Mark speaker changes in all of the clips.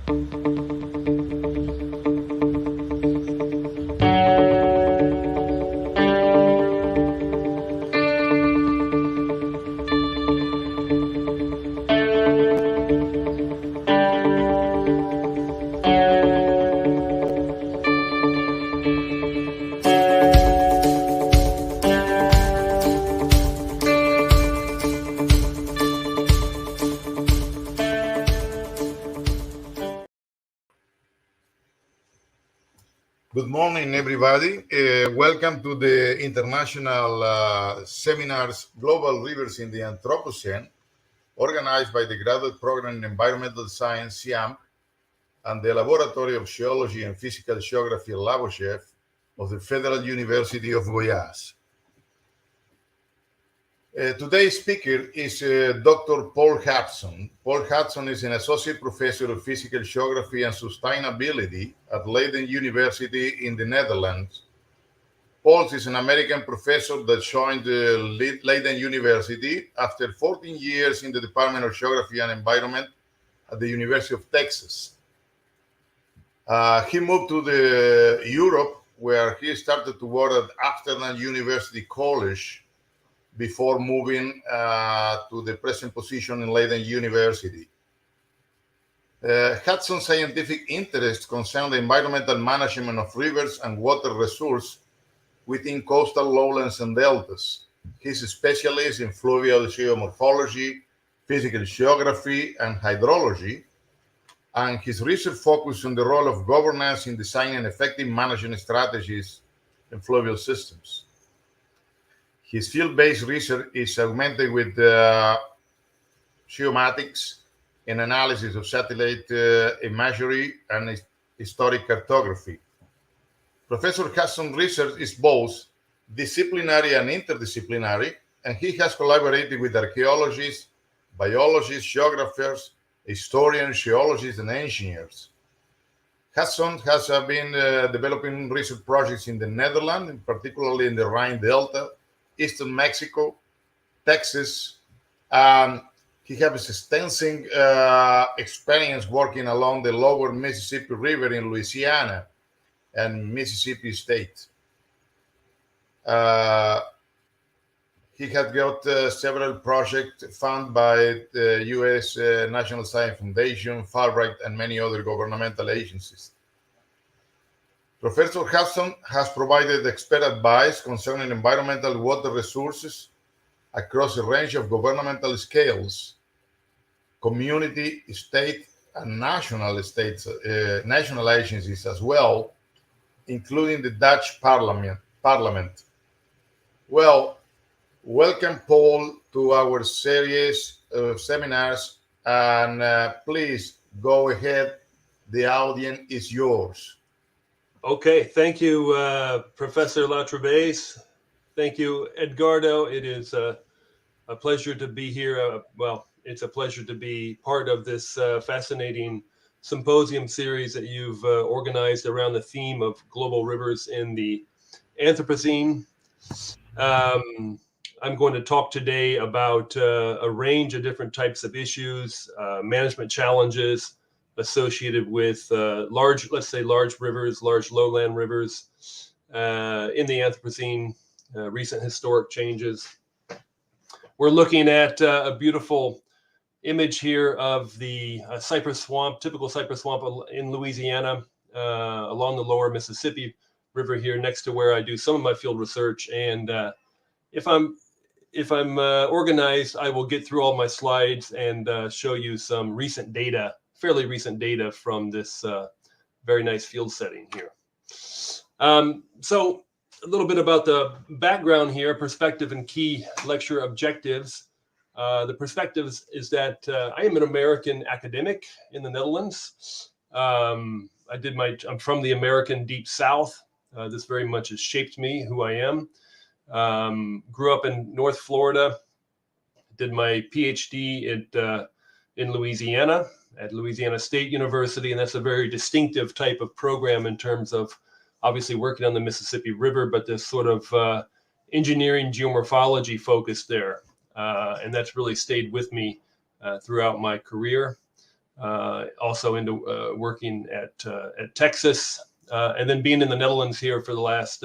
Speaker 1: Good morning, everybody. Welcome to the international seminars, Global Rivers in the Anthropocene, organized by the Graduate Program in Environmental Science, CIAMB, and the Laboratory of Geology and Physical Geography, LABOGEF, of the Federal University of Goiás. Today's speaker is Dr. Paul Hudson. Paul Hudson is an associate professor of physical geography and sustainability at Leiden University in the Netherlands. Paul is an American professor that joined Leiden University after 14 years in the Department of Geography and Environment at the University of Texas. He moved to Europe, where he started to work at Amsterdam University College before moving to the present position in Leiden University. Hudson's scientific interests concern the environmental management of rivers and water resources within coastal lowlands and deltas. He's a specialist in fluvial geomorphology, physical geography, and hydrology, and his research focuses on the role of governance in designing effective management strategies in fluvial systems. His field-based research is augmented with geomatics and analysis of satellite imagery and historic cartography. Professor Hudson's research is both disciplinary and interdisciplinary, and he has collaborated with archaeologists, biologists, geographers, historians, geologists, and engineers. Hudson has been developing research projects in the Netherlands, and particularly in the Rhine Delta, Eastern Mexico, Texas. He has extensive experience working along the lower Mississippi River in Louisiana and Mississippi State. He had got several projects funded by the U.S. National Science Foundation, Fulbright, and many other governmental agencies. Professor Hudson has provided expert advice concerning environmental water resources across a range of governmental scales, community, state, and national agencies as well, including the Dutch Parliament. Well, welcome, Paul, to our series of seminars, and please go ahead. The audience is yours.
Speaker 2: Okay, thank you, Professor Latrabase. Thank you, Edgardo. It is a pleasure to be here. Well, it's a pleasure to be part of this fascinating symposium series that you've organized around the theme of global rivers in the Anthropocene. I'm going to talk today about a range of different types of issues, management challenges associated with large rivers, large lowland rivers in the Anthropocene, recent historic changes. We're looking at a beautiful image here of the cypress swamp, typical cypress swamp in Louisiana, along the lower Mississippi River here, next to where I do some of my field research. And if I'm organized, I will get through all my slides and show you some recent data, fairly recent data from this very nice field setting here. So a little bit about the background here, perspective and key lecture objectives. The perspectives is that I am an American academic in the Netherlands. I'm from the American Deep South. This very much has shaped me, who I am. Grew up in North Florida, did my PhD in Louisiana at Louisiana State University, and that's a very distinctive type of program in terms of obviously working on the Mississippi River, but this sort of engineering geomorphology focus there. And that's really stayed with me throughout my career. also into working at Texas, and then being in the Netherlands here for the last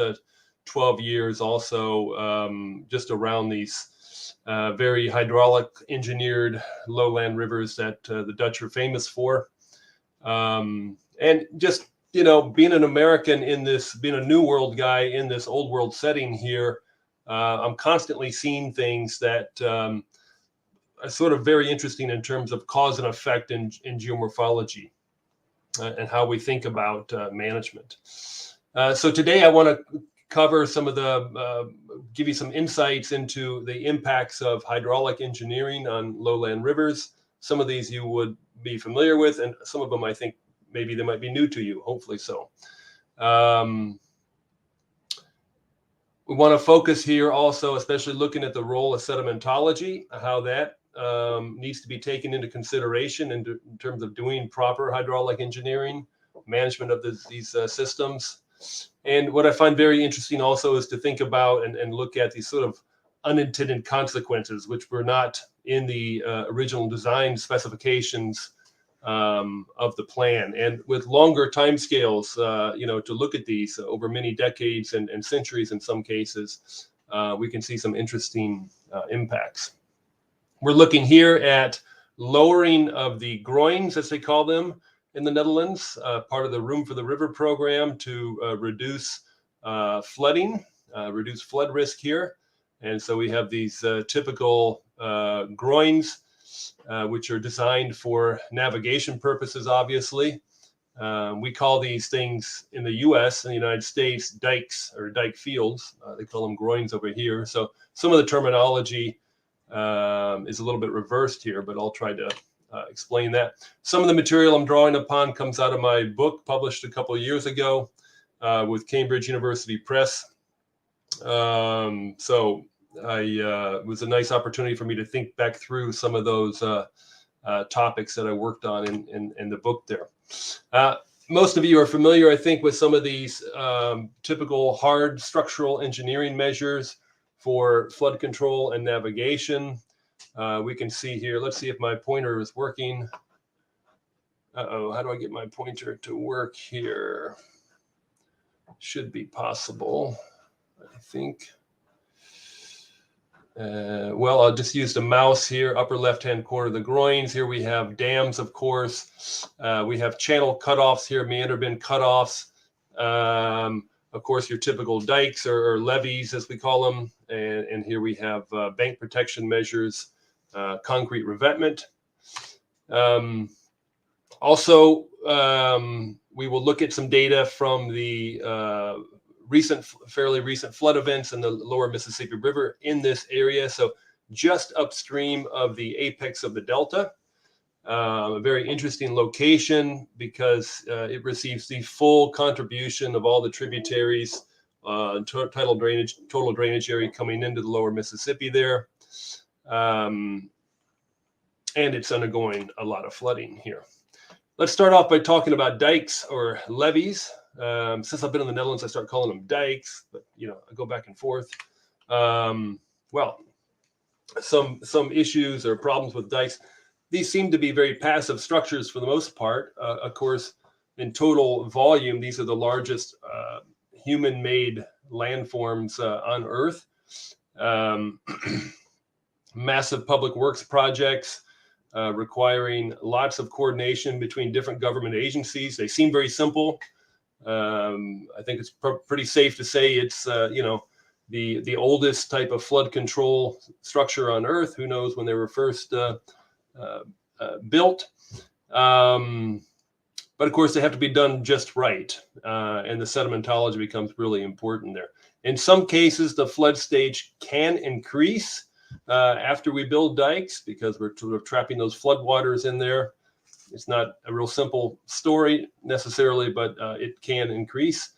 Speaker 2: 12 years also, just around these very hydraulic engineered lowland rivers that the Dutch are famous for. And just, you know, being an American in this, being a new world guy in this old world setting here, I'm constantly seeing things that are sort of very interesting in terms of cause and effect in geomorphology and how we think about management. So today I want to cover some of the, give you some insights into the impacts of hydraulic engineering on lowland rivers. Some of these you would be familiar with, and some of them I think maybe they might be new to you, hopefully so. We want to focus here also, especially looking at the role of sedimentology, how that needs to be taken into consideration in terms of doing proper hydraulic engineering, management of these systems. And what I find very interesting also is to think about and look at these sort of unintended consequences, which were not in the original design specifications of the plan. And with longer timescales, you know, to look at these over many decades and centuries in some cases, we can see some interesting impacts. We're looking here at lowering of the groins, as they call them, in the Netherlands, part of the Room for the River program to reduce flooding, reduce flood risk here. And so we have these typical groins, which are designed for navigation purposes, obviously. We call these things in the US, in the United States, dikes or dike fields. They call them groins over here. So some of the terminology is a little bit reversed here, but I'll try to explain that. Some of the material I'm drawing upon comes out of my book published a couple of years ago with Cambridge University Press. So it was a nice opportunity for me to think back through some of those topics that I worked on in the book there. Most of you are familiar, I think, with some of these typical hard structural engineering measures for flood control and navigation. We can see here, let's see if my pointer is working. Uh-oh, how do I get my pointer to work here? Should be possible, I think. Well, I'll just use the mouse here, upper left-hand corner of the groins. Here we have dams, of course. We have channel cutoffs here, meander bin cutoffs. Of course, your typical dikes or levees, as we call them. And here we have bank protection measures, concrete revetment. Also, we will look at some data from the fairly recent flood events in the lower Mississippi River in this area. So just upstream of the apex of the Delta. A very interesting location because it receives the full contribution of all the tributaries, total drainage area coming into the lower Mississippi there. And it's undergoing a lot of flooding here. Let's start off by talking about dikes or levees. Since I've been in the Netherlands, I start calling them dikes, but you know, I go back and forth. Well, some issues or problems with dikes. These seem to be very passive structures for the most part. Of course, in total volume, these are the largest human-made landforms on Earth. Massive public works projects requiring lots of coordination between different government agencies. They seem very simple. I think it's pretty safe to say it's you know, the oldest type of flood control structure on Earth. Who knows when they were first built? But of course, they have to be done just right, and the sedimentology becomes really important there. In some cases, the flood stage can increase after we build dikes because we're sort of trapping those floodwaters in there. It's not a real simple story necessarily, but it can increase.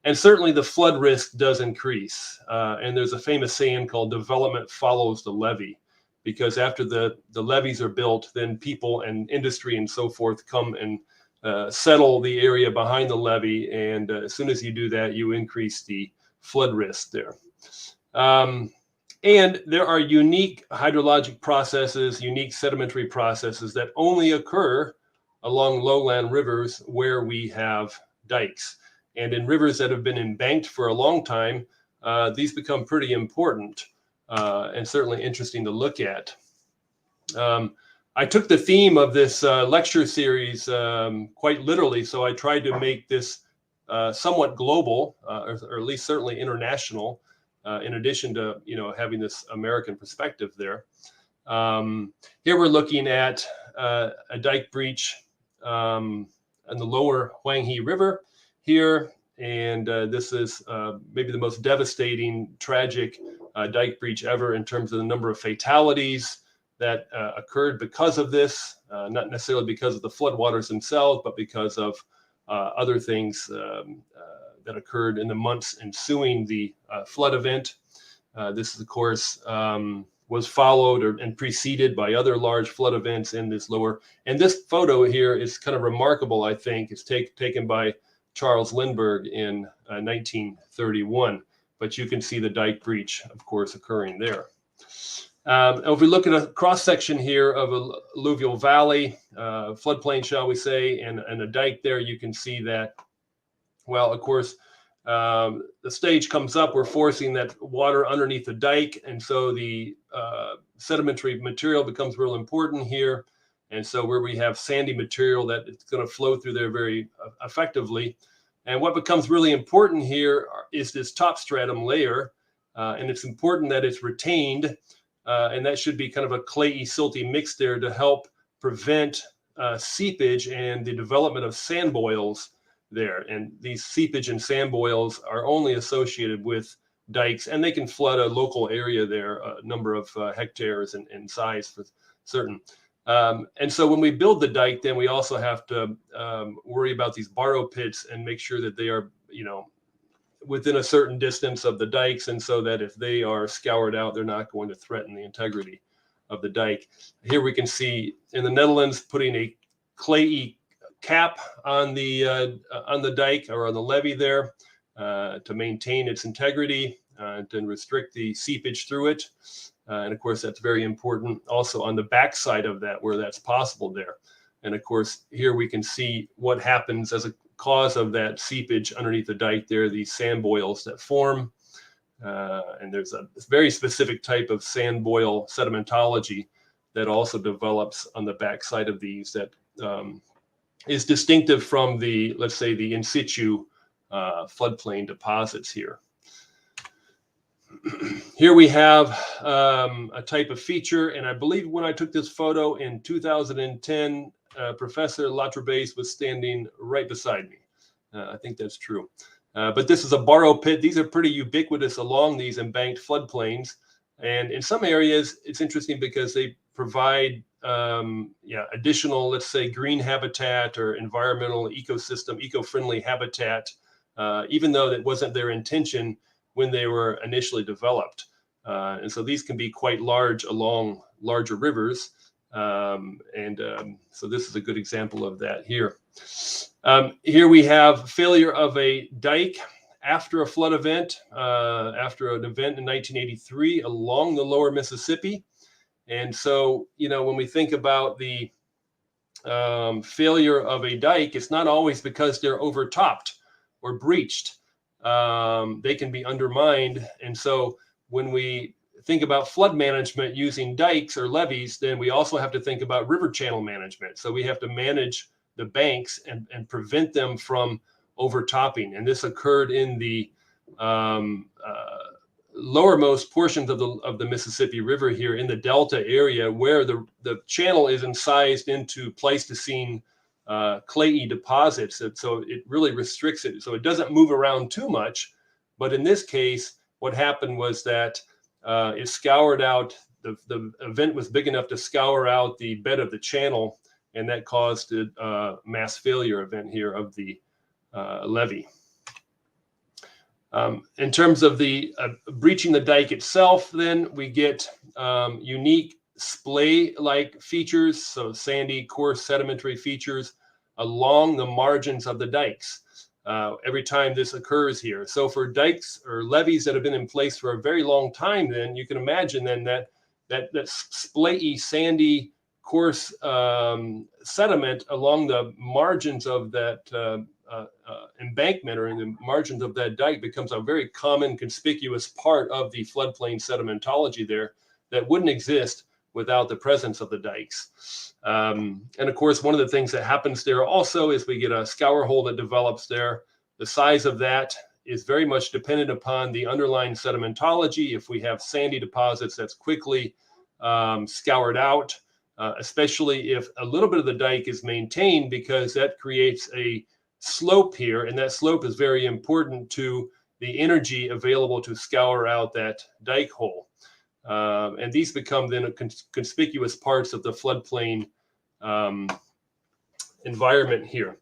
Speaker 2: And certainly the flood risk does increase. And there's a famous saying called development follows the levee, because after the levees are built, then people and industry and so forth come and settle the area behind the levee. And as soon as you do that, you increase the flood risk there. And there are unique hydrologic processes, unique sedimentary processes that only occur along lowland rivers where we have dikes. And in rivers that have been embanked for a long time, these become pretty important and certainly interesting to look at. I took the theme of this lecture series quite literally, so I tried to make this somewhat global, or at least certainly international, in addition to having this American perspective there. Here we're looking at a dike breach in the lower Hoang He River here, and this is maybe the most devastating, tragic dike breach ever in terms of the number of fatalities that occurred because of this, not necessarily because of the floodwaters themselves, but because of other things that occurred in the months ensuing the flood event. This, of course, was followed and preceded by other large flood events in this lower. And this photo here is kind of remarkable, I think. It's taken by Charles Lindbergh in 1931. But you can see the dike breach, of course, occurring there. If we look at a cross-section here of a alluvial valley, floodplain, shall we say, and a dike there, you can see that, well, of course, the stage comes up, we're forcing that water underneath the dike, and so the sedimentary material becomes real important here. And so where we have sandy material, that it's going to flow through there very effectively. And what becomes really important here is this top stratum layer, and it's important that it's retained. And that should be kind of a clayey, silty mix there to help prevent seepage and the development of sand boils there. And these seepage and sand boils are only associated with dikes, and they can flood a local area there, a number of hectares in size for certain. And so when we build the dike, then we also have to worry about these borrow pits and make sure that they are, within a certain distance of the dikes, and so that if they are scoured out, they're not going to threaten the integrity of the dike. Here we can see in the Netherlands putting a clayey cap on the dike or on the levee there to maintain its integrity and restrict the seepage through it. And of course, that's very important also on the backside of that, where that's possible there. And of course, here we can see what happens as a cause of that seepage underneath the dike there, these sand boils that form. And there's a very specific type of sand boil sedimentology that also develops on the backside of these that is distinctive from the, let's say, the in situ floodplain deposits here. Here we have a type of feature, and I believe when I took this photo in 2010, Professor Latrabase was standing right beside me. I think that's true. But this is a borrow pit. These are pretty ubiquitous along these embanked floodplains. And in some areas, it's interesting because they provide additional, let's say, green habitat or environmental ecosystem, eco-friendly habitat, even though that wasn't their intention when they were initially developed. And so these can be quite large along larger rivers. So this is a good example of that here. Here we have failure of a dike after a flood event, after an event in 1983 along the lower Mississippi. And so, when we think about the failure of a dike, it's not always because they're overtopped or breached. They can be undermined. And so when we think about flood management using dikes or levees, then we also have to think about river channel management. So we have to manage the banks and prevent them from overtopping. And this occurred in the lowermost portions of the Mississippi River here in the Delta area, where the channel is incised into Pleistocene clayey deposits. And so it really restricts it. So it doesn't move around too much. But in this case, what happened was that it scoured out, the event was big enough to scour out the bed of the channel, and that caused a mass failure event here of the levee. In terms of the breaching the dike itself, then we get unique splay-like features, so sandy, coarse sedimentary features along the margins of the dikes every time this occurs here. So for dikes or levees that have been in place for a very long time, then you can imagine then that splayy, sandy, course, sediment along the margins of that embankment or in the margins of that dike becomes a very common, conspicuous part of the floodplain sedimentology there that wouldn't exist without the presence of the dikes. And of course, one of the things that happens there also is we get a scour hole that develops there. The size of that is very much dependent upon the underlying sedimentology. If we have sandy deposits, that's quickly scoured out, especially if a little bit of the dike is maintained, because that creates a slope here, and that slope is very important to the energy available to scour out that dike hole. And these become then conspicuous parts of the floodplain environment here.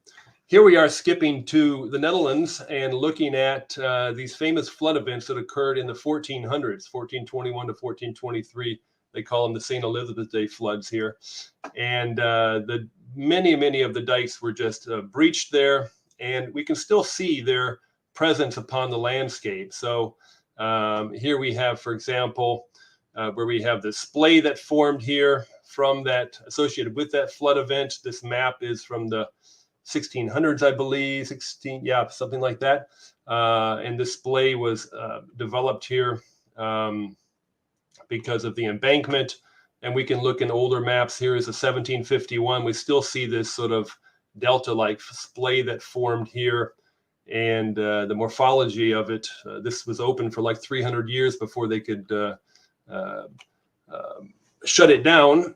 Speaker 2: Here we are skipping to the Netherlands and looking at these famous flood events that occurred in the 1400s, 1421 to 1423. They call them the St. Elizabeth Day floods here. And many of the dikes were just breached there, and we can still see their presence upon the landscape. So here we have, for example, where we have the splay that formed here from that, associated with that flood event. This map is from the 1600s, I believe, something like that. And this splay was developed here because of the embankment. And we can look in older maps. Here is a 1751. We still see this sort of delta-like splay that formed here. And the morphology of it, this was open for like 300 years before they could shut it down.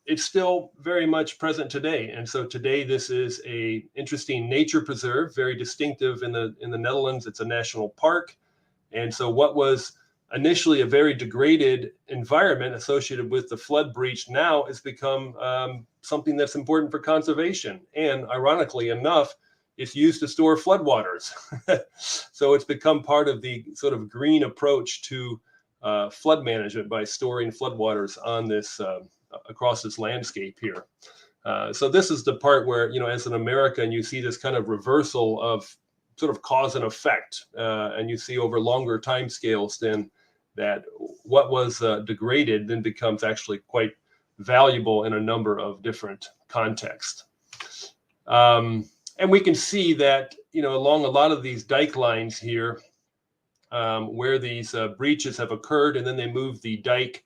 Speaker 2: It's still very much present today. And so today this is a interesting nature preserve, very distinctive in the Netherlands. It's a national park. And so what was initially a very degraded environment associated with the flood breach now has become something that's important for conservation. And ironically enough, it's used to store floodwaters. So it's become part of the sort of green approach to flood management by storing floodwaters on this across this landscape here. So this is the part where, you know, as an American, you see this kind of reversal of sort of cause and effect, and you see over longer time scales then that what was degraded then becomes actually quite valuable in a number of different contexts. And we can see that, you know, along a lot of these dike lines here, where these breaches have occurred, and then they move the dike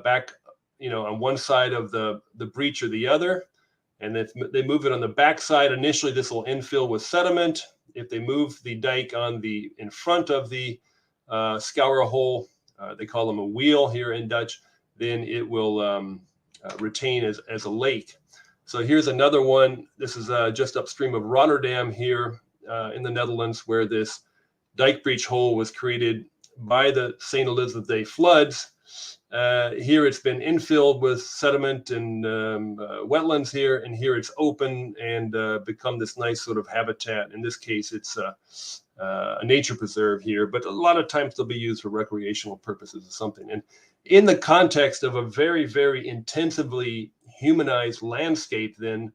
Speaker 2: back, you know, on one side of the breach or the other. And if they move it on the back side, initially this will infill with sediment. If they move the dike in front of the scour hole, they call them a wheel here in Dutch, then it will retain as a lake. So here's another one. This is just upstream of Rotterdam here in the Netherlands, where this dike breach hole was created by the St. Elizabeth Day floods. Here it's been infilled with sediment and wetlands here, and here it's open and become this nice sort of habitat. In this case, it's a nature preserve here, but a lot of times they'll be used for recreational purposes or something. And in the context of a very, very intensively humanized landscape, then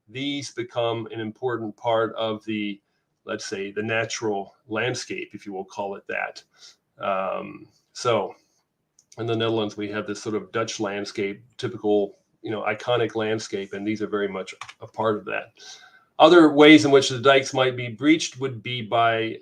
Speaker 2: these become an important part of the, let's say, the natural landscape, if you will call it that. So in the Netherlands, we have this sort of Dutch landscape, typical, you know, iconic landscape, and these are very much a part of that. Other ways in which the dikes might be breached would be by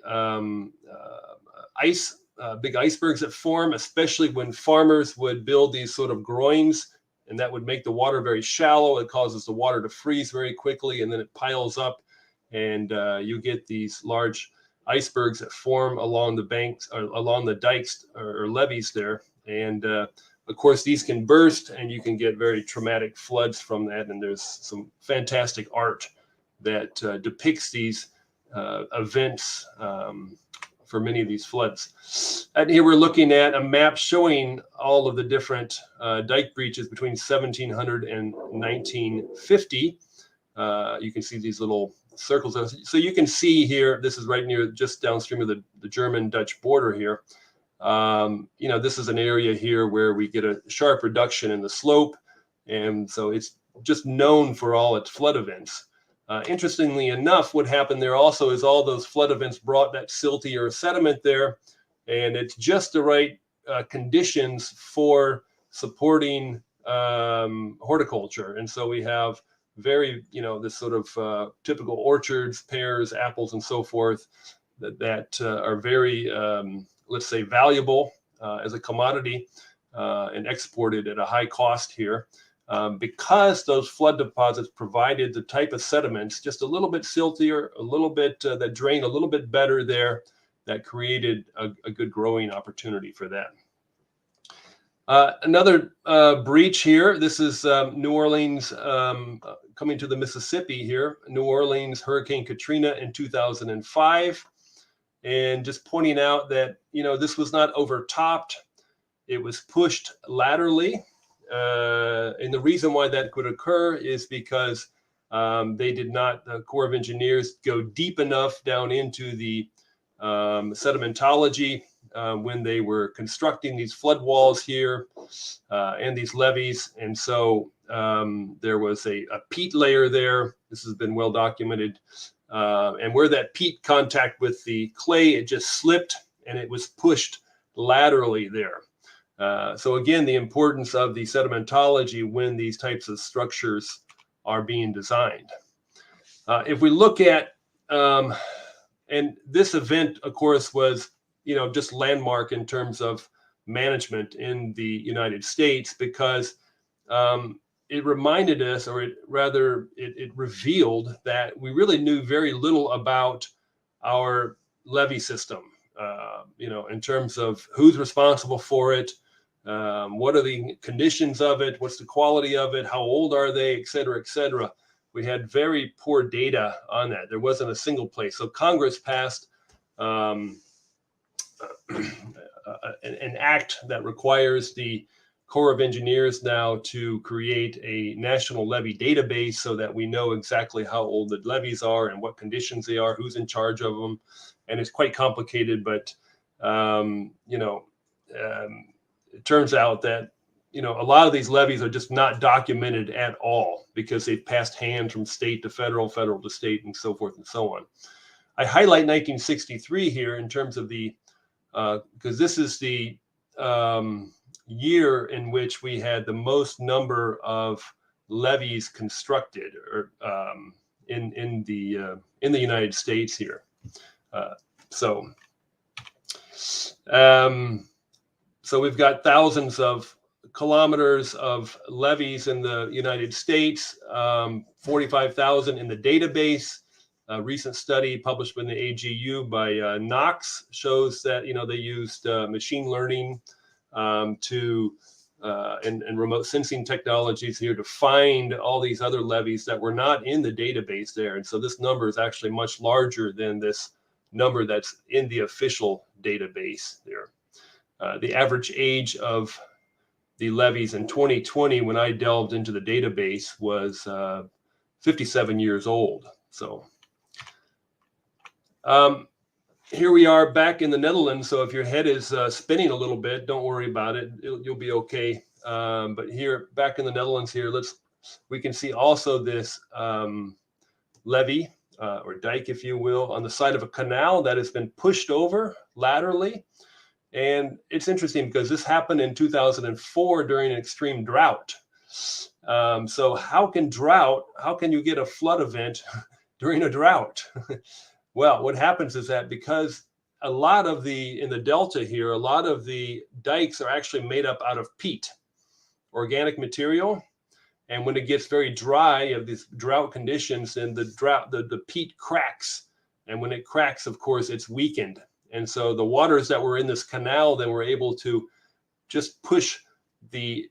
Speaker 2: big icebergs that form, especially when farmers would build these sort of groins, and that would make the water very shallow. It causes the water to freeze very quickly, and then it piles up, and you get these large icebergs that form along the banks or along the dikes or levees there. And of course, these can burst, and you can get very traumatic floods from that. And there's some fantastic art that depicts these events for many of these floods. And here we're looking at a map showing all of the different dike breaches between 1700 and 1950. You can see these little circles. So you can see here, this is right near, just downstream of the German-Dutch border here. You know, this is an area here where we get a sharp reduction in the slope. And so it's just known for all its flood events. Interestingly enough, what happened there also is all those flood events brought that silty or sediment there, and it's just the right conditions for supporting horticulture. And so we have very, this sort of typical orchards, pears, apples, and so forth that are very, let's say, valuable as a commodity and exported at a high cost here. Because those flood deposits provided the type of sediments, just a little bit siltier, a little bit that drained a little bit better there, that created a good growing opportunity for them. Another breach here. This is New Orleans coming to the Mississippi here. New Orleans Hurricane Katrina in 2005. And just pointing out that, this was not overtopped. It was pushed laterally. And the reason why that could occur is because they did not, the Corps of Engineers, go deep enough down into the sedimentology when they were constructing these flood walls here and these levees. And so there was a peat layer there. This has been well documented. And where that peat contact with the clay, it just slipped and it was pushed laterally there. So again, the importance of the sedimentology when these types of structures are being designed. If we look at, and this event, of course, was, just landmark in terms of management in the United States, because it reminded us, or it revealed that we really knew very little about our levee system, in terms of who's responsible for it, what are the conditions of it, what's the quality of it, how old are they, et cetera, et cetera. We had very poor data on that. There wasn't a single place. So Congress passed an act that requires the Corps of Engineers now to create a national levee database so that we know exactly how old the levees are and what conditions they are, who's in charge of them. And it's quite complicated, but, it turns out that, a lot of these levees are just not documented at all because they've passed hands from state to federal, federal to state, and so forth and so on. I highlight 1963 here in terms of the, because this is the year in which we had the most number of levees constructed, or in the United States here. So we've got thousands of kilometers of levees in the United States, 45,000 in the database. A recent study published in the AGU by Knox shows that, they used machine learning and remote sensing technologies here to find all these other levees that were not in the database there. And so this number is actually much larger than this number that's in the official database there. The average age of the levees in 2020, when I delved into the database, was 57 years old. So here we are back in the Netherlands. So if your head is spinning a little bit, don't worry about it. You'll be okay. But here, back in the Netherlands here, we can see also this levee or dike, if you will, on the side of a canal that has been pushed over laterally. And it's interesting because this happened in 2004 during an extreme drought. So how can you get a flood event during a drought? Well, what happens is that because in the Delta here, a lot of the dikes are actually made up out of peat, organic material. And when it gets very dry, of these drought conditions, then the peat cracks. And when it cracks, of course, it's weakened. And so the waters that were in this canal then were able to just push the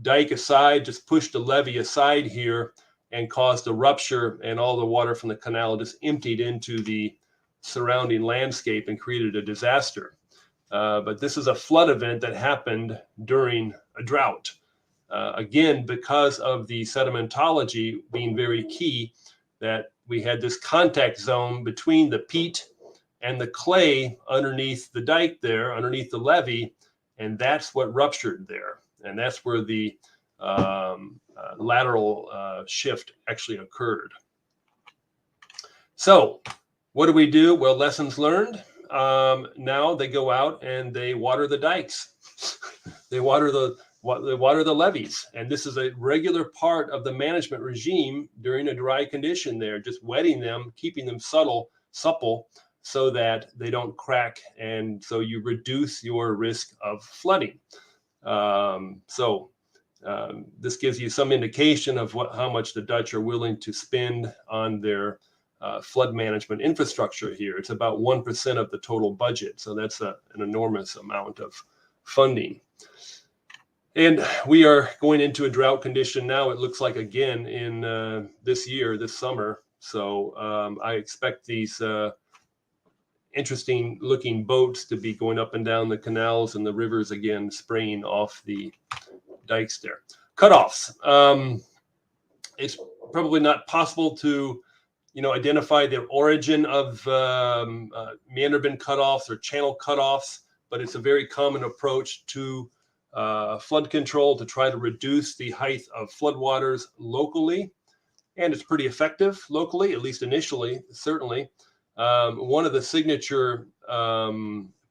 Speaker 2: dike aside, just push the levee aside here, and caused a rupture, and all the water from the canal just emptied into the surrounding landscape and created a disaster. But this is a flood event that happened during a drought. Again, because of the sedimentology being very key, that we had this contact zone between the peat and the clay underneath the dike there, underneath the levee, and that's what ruptured there. And that's where the lateral shift actually occurred. So what do we do? Well, lessons learned. Now they go out and they water the dikes. They water what are the levees? And this is a regular part of the management regime during a dry condition there, just wetting them, keeping them supple, so that they don't crack, and so you reduce your risk of flooding. This gives you some indication of how much the Dutch are willing to spend on their flood management infrastructure here. It's about 1% of the total budget, so that's an enormous amount of funding. And we are going into a drought condition now, it looks like, again in this summer. So I expect these interesting looking boats to be going up and down the canals and the rivers again, spraying off the dikes there. Cutoffs. It's probably not possible to identify the origin of meander bin cutoffs or channel cutoffs, but it's a very common approach to flood control to try to reduce the height of floodwaters locally. And it's pretty effective locally, at least initially, certainly. One of the signature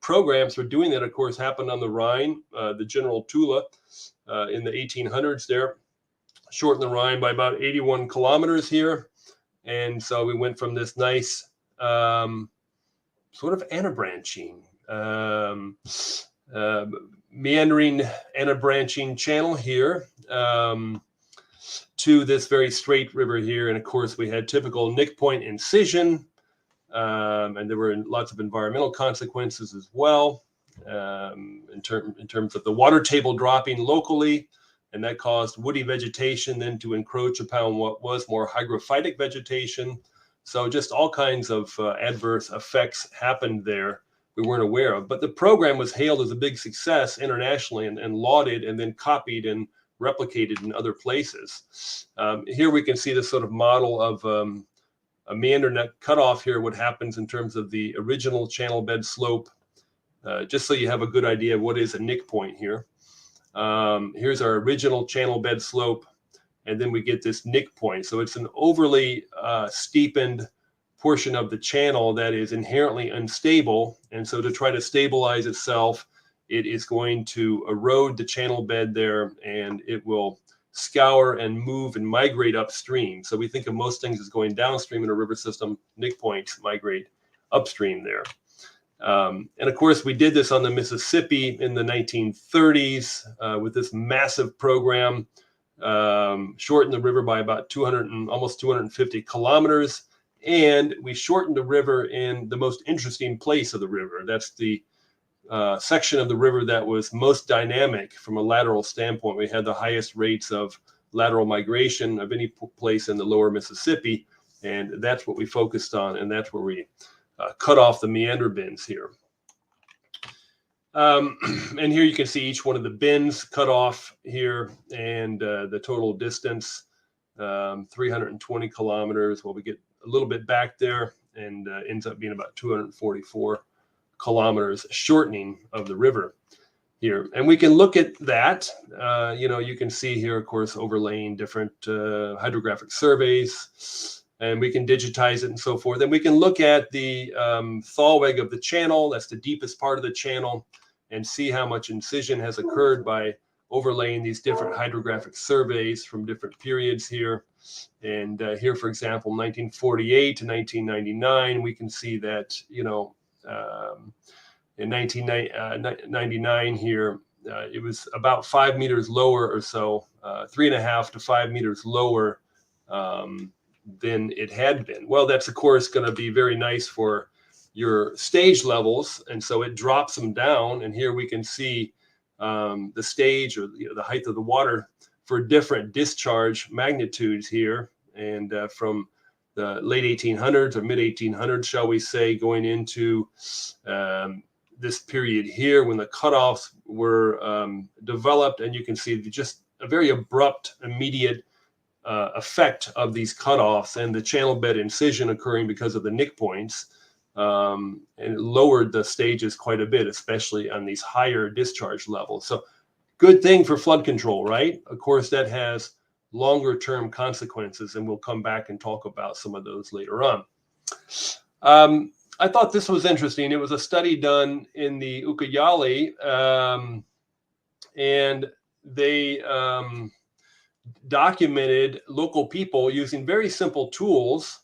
Speaker 2: programs for doing that, of course, happened on the Rhine, the General Tula in the 1800s there, shortened the Rhine by about 81 kilometers here. And so we went from this nice sort of anabranching, meandering anabranching channel here to this very straight river here. And of course, we had typical nick point incision, and there were lots of environmental consequences as well in terms of the water table dropping locally. And that caused woody vegetation then to encroach upon what was more hygrophytic vegetation. So just all kinds of adverse effects happened there we weren't aware of. But the program was hailed as a big success internationally and lauded and then copied and replicated in other places. Here we can see this sort of model of a meander net cutoff here, what happens in terms of the original channel bed slope, just so you have a good idea of what is a nick point here. Here's our original channel bed slope, and then we get this nick point. So it's an overly steepened portion of the channel that is inherently unstable. And so to try to stabilize itself, it is going to erode the channel bed there, and it will scour and move and migrate upstream. So we think of most things as going downstream in a river system. Nick points migrate upstream there. And of course, we did this on the Mississippi in the 1930s with this massive program, shortened the river by about almost 250 kilometers. And we shortened the river in the most interesting place of the river. That's the section of the river that was most dynamic from a lateral standpoint. We had the highest rates of lateral migration of any place in the lower Mississippi. And that's what we focused on. And that's where we cut off the meander bins here. And here you can see each one of the bins cut off here, and the total distance, 320 kilometers. Well, we get a little bit back there, and ends up being about 244 kilometers shortening of the river here. And we can look at that. You can see here, of course, overlaying different hydrographic surveys, and we can digitize it and so forth. And we can look at the thalweg of the channel. That's the deepest part of the channel, and see how much incision has occurred by overlaying these different hydrographic surveys from different periods here. And here, for example, 1948 to 1999, we can see that, in 1999 here, it was about 5 meters lower or so, 3.5 to 5 meters lower than it had been. Well, that's, of course, going to be very nice for your stage levels. And so it drops them down. And here we can see the stage, or the height of the water for different discharge magnitudes here. And from the late 1800s or mid 1800s, shall we say, going into this period here when the cutoffs were developed. And you can see just a very abrupt, immediate effect of these cutoffs and the channel bed incision occurring because of the nick points. And it lowered the stages quite a bit, especially on these higher discharge levels. So good thing for flood control, right? Of course, that has longer term consequences, and we'll come back and talk about some of those later on. I thought this was interesting. It was a study done in the Ucayali, and they documented local people using very simple tools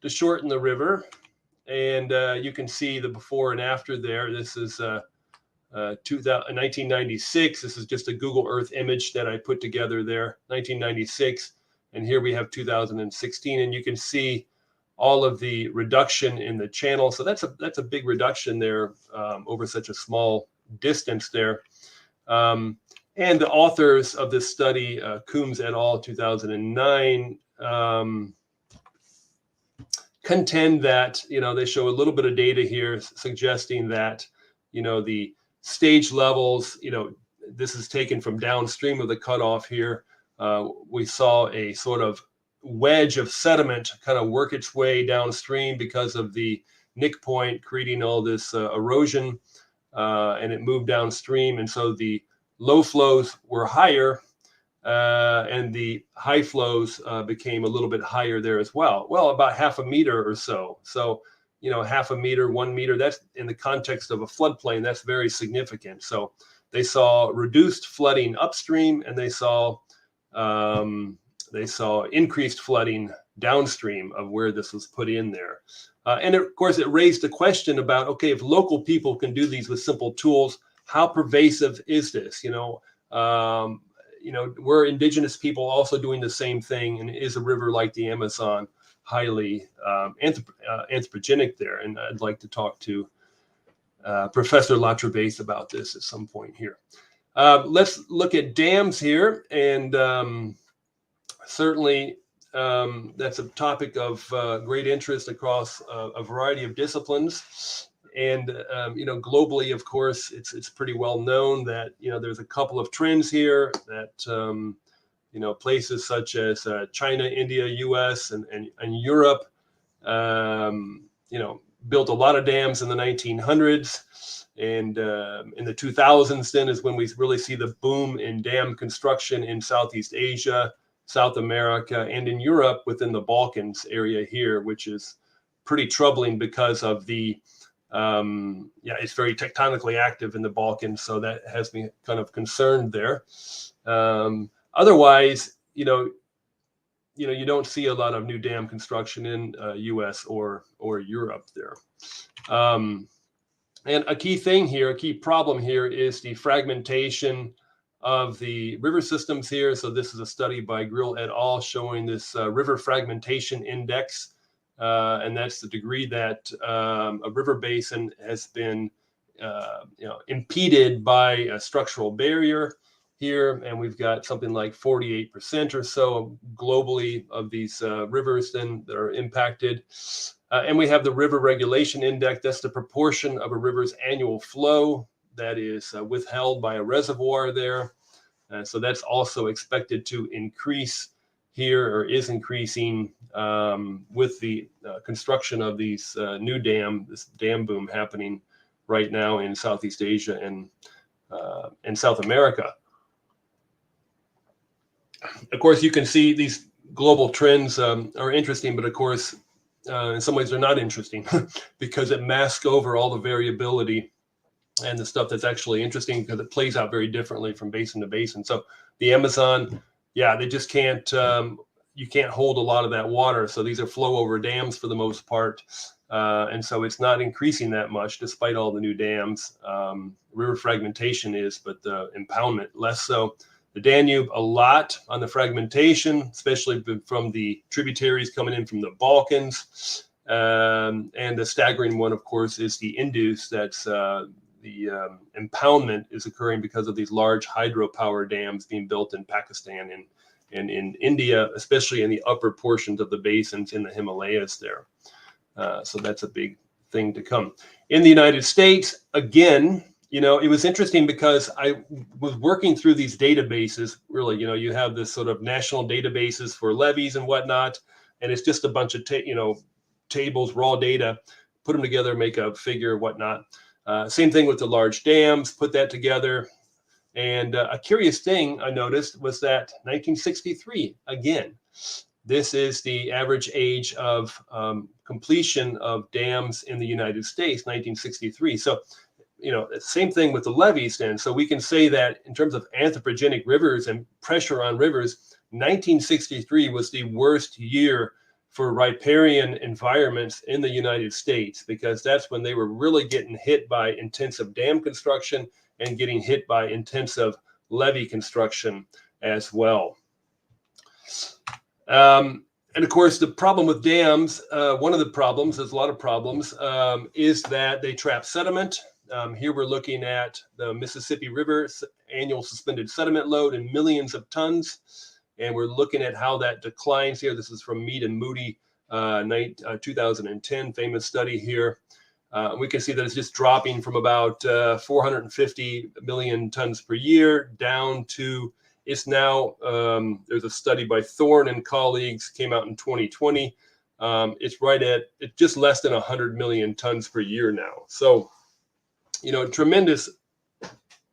Speaker 2: to shorten the river. And you can see the before and after there. This is 1996. This is just a Google Earth image that I put together there, 1996. And here we have 2016, and you can see all of the reduction in the channel. So that's a big reduction there over such a small distance there. And the authors of this study, Coombs et al., 2009, contend that, they show a little bit of data here suggesting that, the stage levels, this is taken from downstream of the cutoff here. We saw a sort of wedge of sediment kind of work its way downstream because of the nick point creating all this erosion, and it moved downstream. And so the low flows were higher, and the high flows became a little bit higher there as well. Well, about half a meter or so. So, half a meter, 1 meter, that's in the context of a floodplain, that's very significant. So they saw reduced flooding upstream, and they saw increased flooding downstream of where this was put in there. And of course, it raised the question about, okay, if local people can do these with simple tools, how pervasive is this? We're indigenous people also doing the same thing, and is a river like the Amazon highly anthropogenic there? And I'd like to talk to Professor Latravace about this at some point here. Let's look at dams here, and certainly that's a topic of great interest across a variety of disciplines. And globally, of course, it's pretty well known that there's a couple of trends here that places such as China, India, U.S., and Europe, built a lot of dams in the 1900s, and in the 2000s then is when we really see the boom in dam construction in Southeast Asia, South America, and in Europe within the Balkans area here, which is pretty troubling because of the it's very tectonically active in the Balkans, so that has me kind of concerned there. Otherwise, you don't see a lot of new dam construction in U.S. or Europe there. And a key thing here, a key problem here is the fragmentation of the river systems here. So this is a study by Grill et al. Showing this river fragmentation index. And that's the degree that a river basin has been impeded by a structural barrier here. And we've got something like 48% or so globally of these rivers then that are impacted. And we have the river regulation index. That's the proportion of a river's annual flow that is withheld by a reservoir there. So that's also expected to increase here, or is increasing with the construction of these new this dam boom happening right now in Southeast Asia and South America. Of course, you can see these global trends are interesting, but of course, in some ways they're not interesting because it masks over all the variability and the stuff that's actually interesting because it plays out very differently from basin to basin. So the Amazon, they just can't, you can't hold a lot of that water. So these are flow over dams for the most part. And so it's not increasing that much despite all the new dams. River fragmentation is, but the impoundment less so. The Danube, a lot on the fragmentation, especially from the tributaries coming in from the Balkans. And the staggering one, of course, is the Indus. That's the impoundment is occurring because of these large hydropower dams being built in Pakistan and in India, especially in the upper portions of the basins in the Himalayas there. So that's a big thing to come. In the United States, again, it was interesting because I was working through these databases. Really, you have this sort of national databases for levees and whatnot, and it's just a bunch of tables, raw data, put them together, make a figure, whatnot. Same thing with the large dams, put that together. And a curious thing I noticed was that 1963, again, this is the average age of completion of dams in the United States, 1963. So same thing with the levees then. So we can say that in terms of anthropogenic rivers and pressure on rivers, 1963 was the worst year for riparian environments in the United States, because that's when they were really getting hit by intensive dam construction and getting hit by intensive levee construction as well. And of course, the problem with dams, one of the problems, there's a lot of problems, is that they trap sediment. Here we're looking at the Mississippi River annual suspended sediment load in millions of tons. And we're looking at how that declines here. This is from Mead and Moody, 2010, famous study here. We can see that it's just dropping from about 450 million tons per year down to, it's now, there's a study by Thorne and colleagues, came out in 2020. It's right at just less than 100 million tons per year now. So, tremendous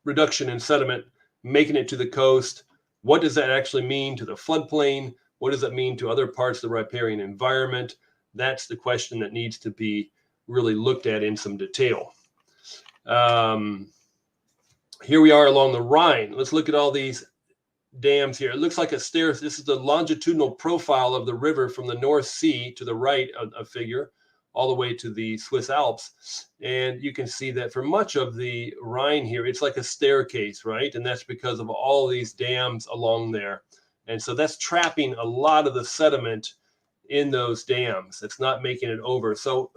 Speaker 2: reduction in sediment making it to the coast. What does that actually mean to the floodplain? What does that mean to other parts of the riparian environment? That's the question that needs to be really looked at in some detail. Here we are along the Rhine. Let's look at all these dams here. It looks like a stair. This is the longitudinal profile of the river from the North Sea to the right of a figure, all the way to the Swiss Alps. And you can see that for much of the Rhine here, it's like a staircase, right? And that's because of all these dams along there. And so that's trapping a lot of the sediment in those dams. It's not making it over. So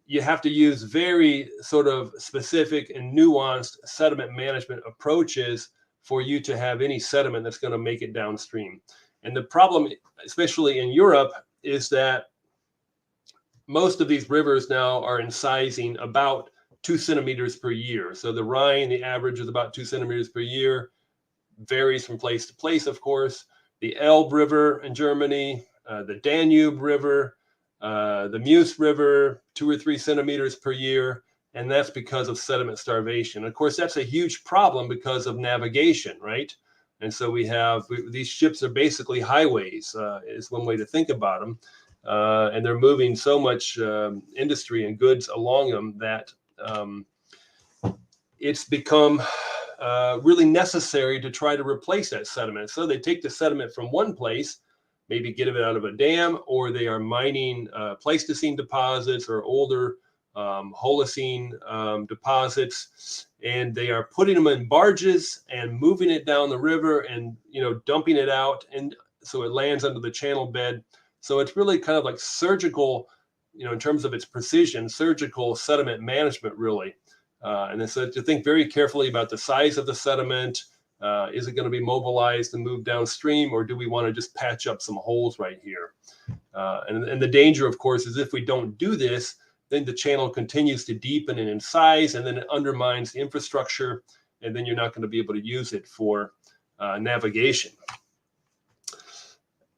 Speaker 2: you have to use very sort of specific and nuanced sediment management approaches for you to have any sediment that's going to make it downstream. And the problem, especially in Europe, is that most of these rivers now are incising about 2 centimeters per year. So the Rhine, the average is about 2 centimeters per year, varies from place to place, of course. The Elbe River in Germany, the Danube River, the Meuse River, 2 or 3 centimeters per year. And that's because of sediment starvation. Of course, that's a huge problem because of navigation, right? And so these ships are basically highways, is one way to think about them. And they're moving so much industry and goods along them that it's become really necessary to try to replace that sediment. So they take the sediment from one place, maybe get it out of a dam, or they are mining Pleistocene deposits or older Holocene deposits, and they are putting them in barges and moving it down the river and dumping it out, and so it lands under the channel bed. So it's really kind of like surgical, in terms of its precision, surgical sediment management, really. And then so to think very carefully about the size of the sediment. Is it going to be mobilized and moved downstream, or do we want to just patch up some holes right here? And the danger, of course, is if we don't do this, then the channel continues to deepen and in size, and then it undermines the infrastructure, and then you're not going to be able to use it for navigation.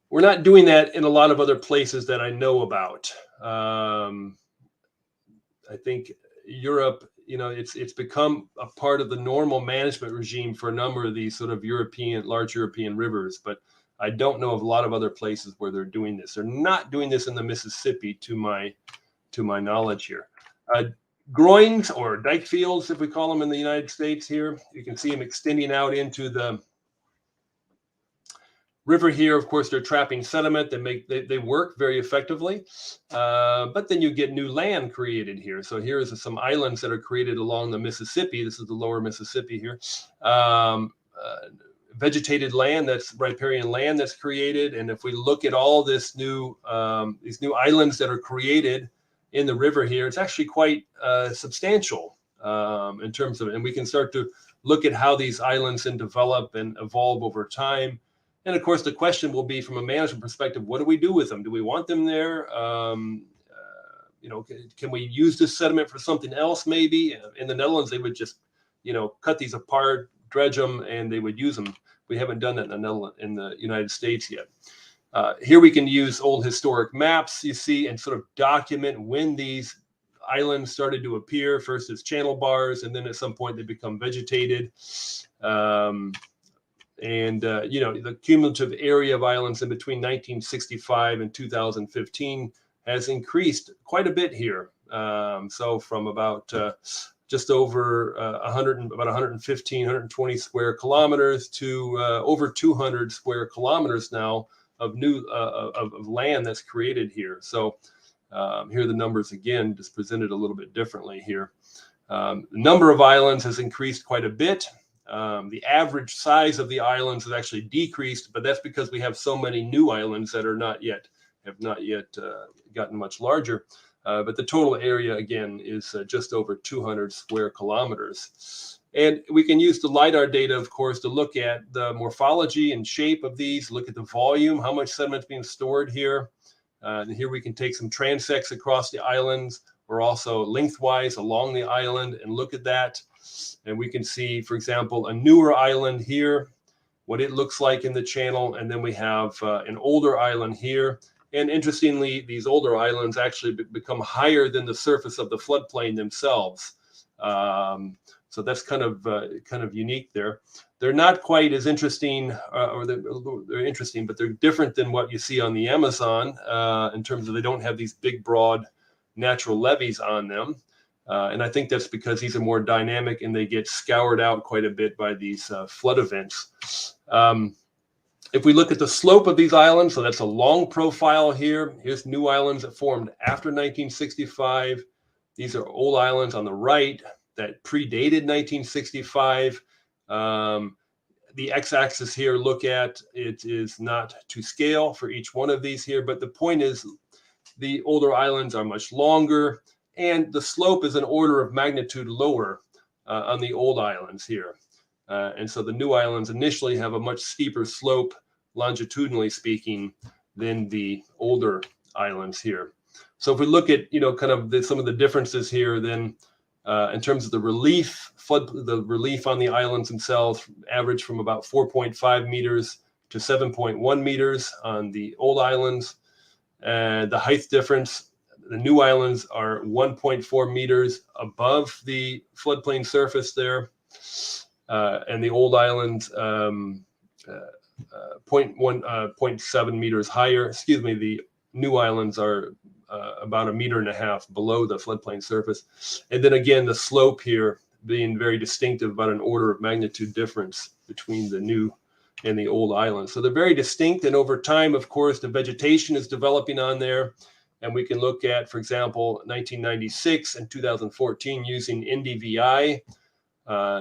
Speaker 2: We're not doing that in a lot of other places that I know about. I think Europe, it's become a part of the normal management regime for a number of these sort of large European rivers, but I don't know of a lot of other places where they're doing this. They're not doing this in the Mississippi, to my knowledge here. Groins, or dike fields, if we call them in the United States here, you can see them extending out into the river here. Of course, they're trapping sediment. They work very effectively, but then you get new land created here. So here's some islands that are created along the Mississippi. This is the lower Mississippi here. Vegetated land, that's riparian land that's created. And if we look at all this these new islands that are created in the river here, it's actually quite substantial in terms of it. And we can start to look at how these islands can develop and evolve over time. And of course, the question will be, from a management perspective, what do we do with them? Do we want them there? Can we use this sediment for something else? Maybe in the Netherlands, they would just, cut these apart, dredge them, and they would use them. We haven't done that in the United States yet. Here we can use old historic maps, you see, and sort of document when these islands started to appear, first as channel bars, and then at some point they become vegetated. The cumulative area of islands in between 1965 and 2015 has increased quite a bit here. So from about just over 115, 120 square kilometers to over 200 square kilometers now of new of land that's created here. So here are the numbers again, just presented a little bit differently here. The number of islands has increased quite a bit. The average size of the islands has actually decreased, but that's because we have so many new islands that are have not yet gotten much larger. But the total area, again, is just over 200 square kilometers. And we can use the LiDAR data, of course, to look at the morphology and shape of these, look at the volume, how much sediment is being stored here. And here we can take some transects across the islands, or also lengthwise along the island, and look at that. And we can see, for example, a newer island here, what it looks like in the channel. And then we have an older island here. And interestingly, these older islands actually become higher than the surface of the floodplain themselves. So that's kind of unique there. They're not quite as interesting, or they're interesting, but they're different than what you see on the Amazon in terms of they don't have these big, broad natural levees on them. And I think that's because these are more dynamic and they get scoured out quite a bit by these flood events. If we look at the slope of these islands, so that's a long profile here. Here's new islands that formed after 1965. These are old islands on the right that predated 1965. The x-axis here, look at, it is not to scale for each one of these here, but the point is the older islands are much longer, and the slope is an order of magnitude lower on the old islands here. And so the new islands initially have a much steeper slope, longitudinally speaking, than the older islands here. So if we look at, kind of some of the differences here, then in terms of the relief, the relief on the islands themselves average from about 4.5 meters to 7.1 meters on the old islands. The height difference, the new islands are 1.4 meters above the floodplain surface there. And the old islands, 0.7 meters higher. Excuse me, the new islands are about 1.5 meters below the floodplain surface. And then again, the slope here being very distinctive, about an order of magnitude difference between the new and the old islands. So they're very distinct. And over time, of course, the vegetation is developing on there. And we can look at, for example, 1996 and 2014 using NDVI,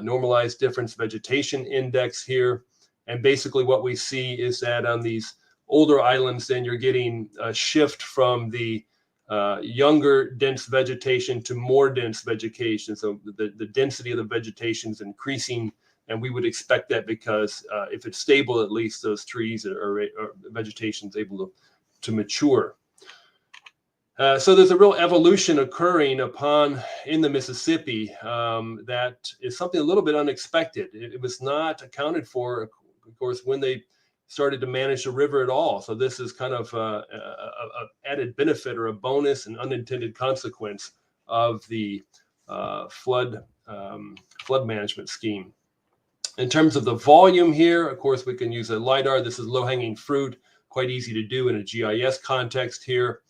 Speaker 2: normalized difference vegetation index here. And basically what we see is that on these older islands, then you're getting a shift from the younger dense vegetation to more dense vegetation. So the density of the vegetation is increasing, and we would expect that because if it's stable, at least those trees or vegetation is able to mature. So there's a real evolution occurring in the Mississippi that is something a little bit unexpected. It was not accounted for, of course, when they started to manage the river at all. So this is kind of a added benefit or a bonus and unintended consequence of the flood management scheme. In terms of the volume here, of course, we can use a LiDAR. This is low-hanging fruit, quite easy to do in a GIS context here.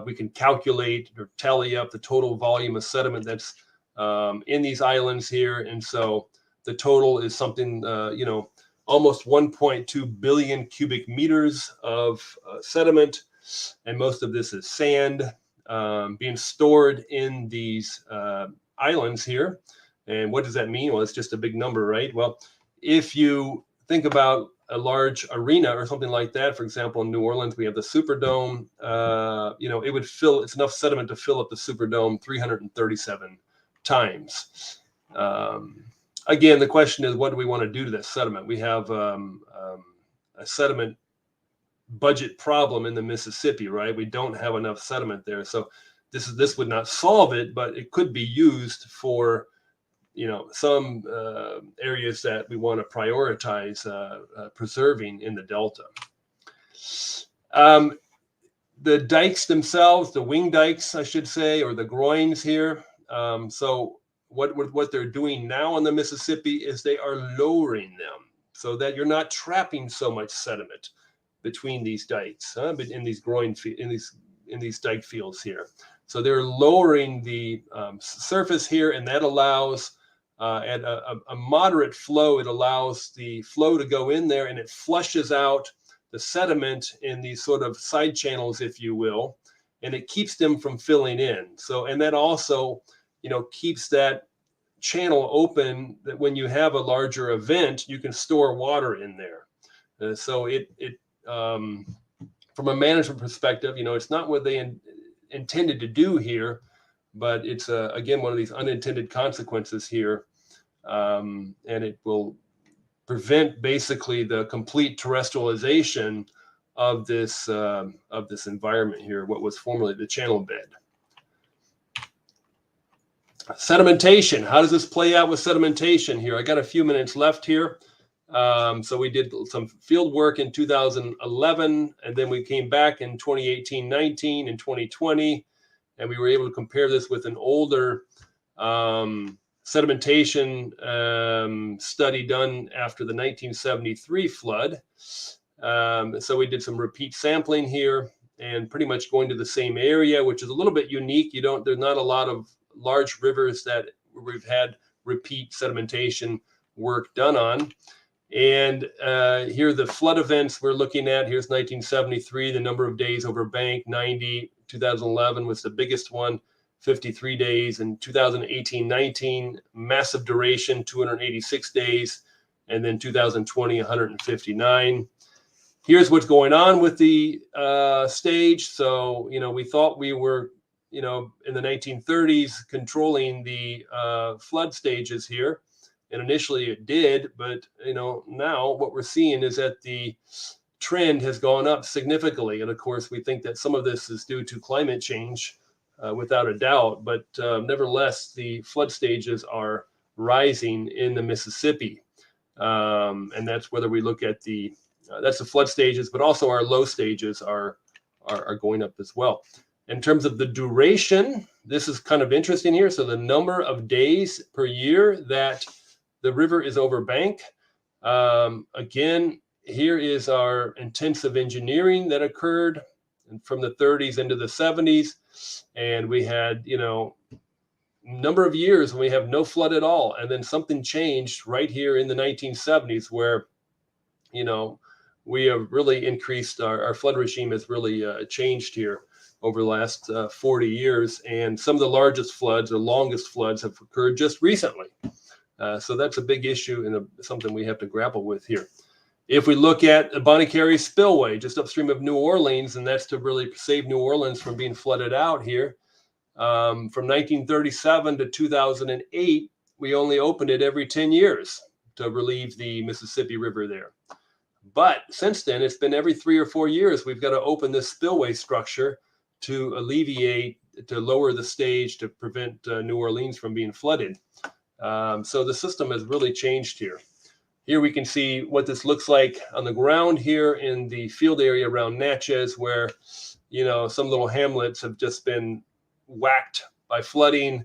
Speaker 2: We can calculate or tally up the total volume of sediment that's in these islands here. And so the total is something, almost 1.2 billion cubic meters of sediment. And most of this is sand being stored in these islands here. And what does that mean? Well, it's just a big number, right? Well, if you think about a large arena or something like that, for example, in New Orleans, we have the Superdome, it would it's enough sediment to fill up the Superdome 337 times. Again, the question is, what do we want to do to that sediment? We have a sediment budget problem in the Mississippi, right? We don't have enough sediment there. So this would not solve it, but it could be used for some areas that we want to prioritize preserving in the Delta. The dikes themselves, the wing dikes, I should say, or the groins here. So what they're doing now on the Mississippi is they are lowering them so that you're not trapping so much sediment between these dikes, in these dike fields here. So they're lowering the surface here, and that allows, at a moderate flow, it allows the flow to go in there, and it flushes out the sediment in these sort of side channels, if you will, and it keeps them from filling in. So, and that also, keeps that channel open, that when you have a larger event, you can store water in there. So it from a management perspective, it's not what they intended to do here, but it's again one of these unintended consequences here, and it will prevent basically the complete terrestrialization of this environment here, what was formerly the channel bed. Sedimentation. How does this play out with sedimentation here? I got a few minutes left here. So we did some field work in 2011, and then we came back in 2018-19 and 2020, and we were able to compare this with an older sedimentation study done after the 1973 flood. So we did some repeat sampling here, and pretty much going to the same area, which is a little bit unique. There's not a lot of large rivers that we've had repeat sedimentation work done on. And here are the flood events we're looking at. Here's 1973, the number of days over bank, 90. 2011 was the biggest one, 53 days. And 2018-19, massive duration, 286 days. And then 2020, 159. Here's what's going on with the stage. So, we thought we were, in the 1930s controlling the flood stages here. And initially it did, but now what we're seeing is that the trend has gone up significantly. And of course, we think that some of this is due to climate change, without a doubt. But nevertheless, the flood stages are rising in the Mississippi, and that's whether we look at that's the flood stages, but also our low stages are going up as well. In terms of the duration, this is kind of interesting here. So the number of days per year that the river is over bank. Again, here is our intensive engineering that occurred from the 30s into the 70s. And we had, number of years when we have no flood at all. And then something changed right here in the 1970s where, we have really increased, our flood regime has really changed here over the last 40 years. And some of the largest floods or longest floods have occurred just recently. So that's a big issue and something we have to grapple with here. If we look at the Bonnie Carey spillway just upstream of New Orleans, and that's to really save New Orleans from being flooded out here, from 1937 to 2008, we only opened it every 10 years to relieve the Mississippi River there. But since then, it's been every 3 or 4 years, we've got to open this spillway structure to lower the stage to prevent New Orleans from being flooded. So the system has really changed here. Here we can see what this looks like on the ground here in the field area around Natchez, where, some little hamlets have just been whacked by flooding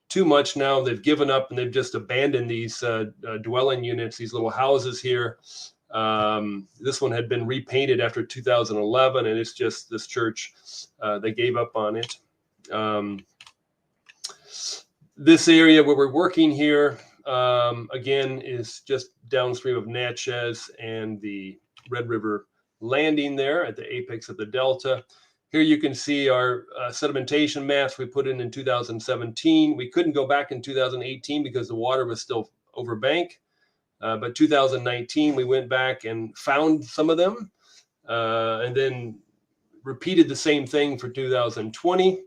Speaker 2: too much now. They've given up and they've just abandoned these dwelling units, these little houses here. This one had been repainted after 2011, and it's just this church, they gave up on it. This area where we're working here, again, is just downstream of Natchez and the Red River landing there at the apex of the delta. Here you can see our sedimentation maps we put in 2017. We couldn't go back in 2018 because the water was still over bank. But 2019, we went back and found some of them, and then repeated the same thing for 2020.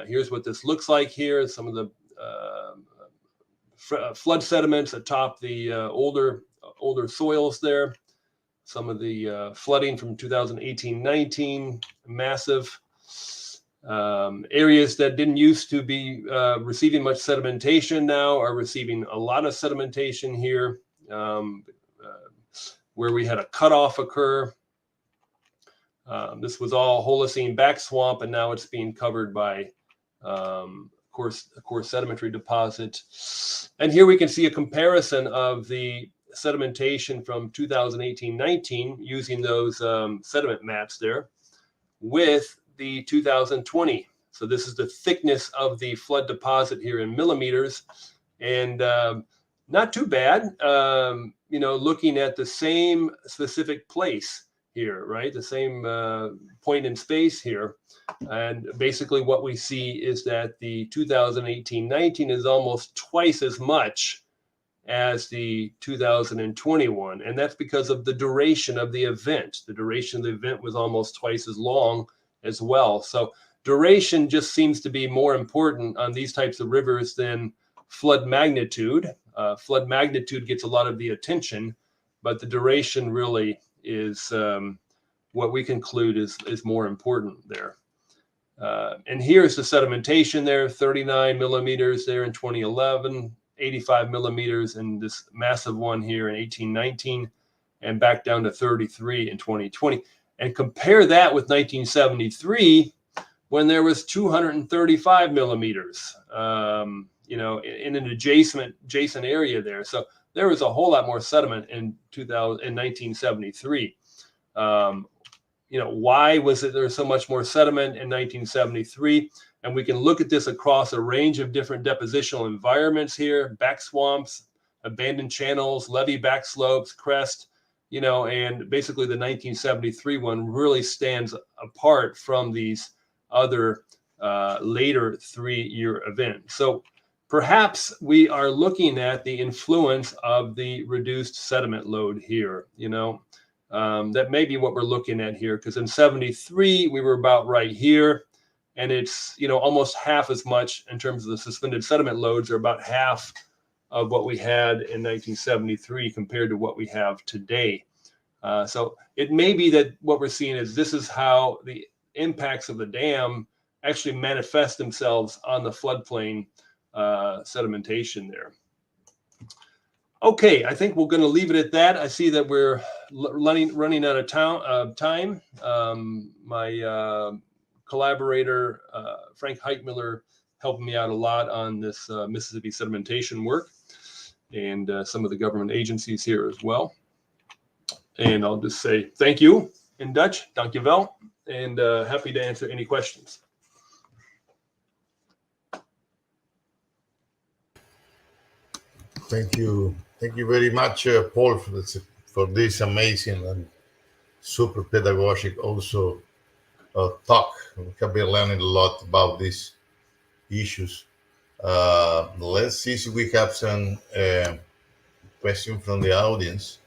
Speaker 2: Here's what this looks like here. Some of the flood sediments atop the older soils there. Some of the flooding from 2018-19, massive areas that didn't used to be receiving much sedimentation now are receiving a lot of sedimentation here, where we had a cutoff occur. This was all Holocene back swamp, and now it's being covered by coarse sedimentary deposit. And here we can see a comparison of the sedimentation from 2018-19 using those sediment maps there with the 2020 So this is the thickness of the flood deposit here in millimeters, and not too bad. Looking at the same specific place here, right? The same point in space here. And basically what we see is that the 2018-19 is almost twice as much as the 2021. And that's because of the duration of the event. The duration of the event was almost twice as long as well. So duration just seems to be more important on these types of rivers than flood magnitude. Flood magnitude gets a lot of the attention, but the duration really is what we conclude is more important there. And here's the sedimentation there, 39 millimeters there in 2011, 85 millimeters in this massive one here in 1819, and back down to 33 in 2020. And compare that with 1973, when there was 235 millimeters, in an adjacent area there. So there was a whole lot more sediment in 1973. Why was there so much more sediment in 1973? And we can look at this across a range of different depositional environments here: back swamps, abandoned channels, levee back slopes, crest, and basically the 1973 one really stands apart from these other later 3-year events. So perhaps we are looking at the influence of the reduced sediment load here, that may be what we're looking at here, because in 73, we were about right here, and it's, almost half as much in terms of the suspended sediment loads, or about half of what we had in 1973 compared to what we have today. So it may be that what we're seeing is this is how the impacts of the dam actually manifest themselves on the floodplain sedimentation there. Okay, I think we're going to leave it at that. I see that we're running out of time. My collaborator, Frank Heitmiller, helped me out a lot on this Mississippi sedimentation work, and some of the government agencies here as well. And I'll just say thank you in Dutch, dankjewel, and happy to answer any questions.
Speaker 1: Thank you very much, Paul, for this amazing and super pedagogic also talk. We have been learning a lot about these issues. Let's see if we have some questions from the audience.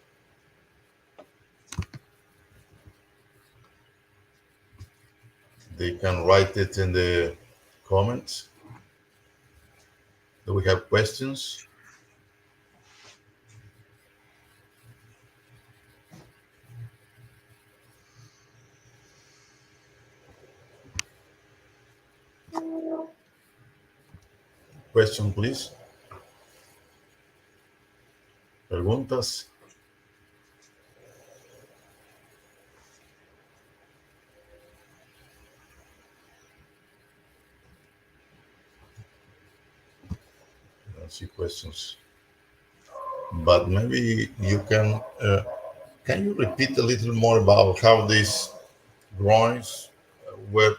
Speaker 1: They can write it in the comments. Do we have questions? Question, please. Preguntas. I don't see questions, but maybe you can you repeat a little more about how these drawings were,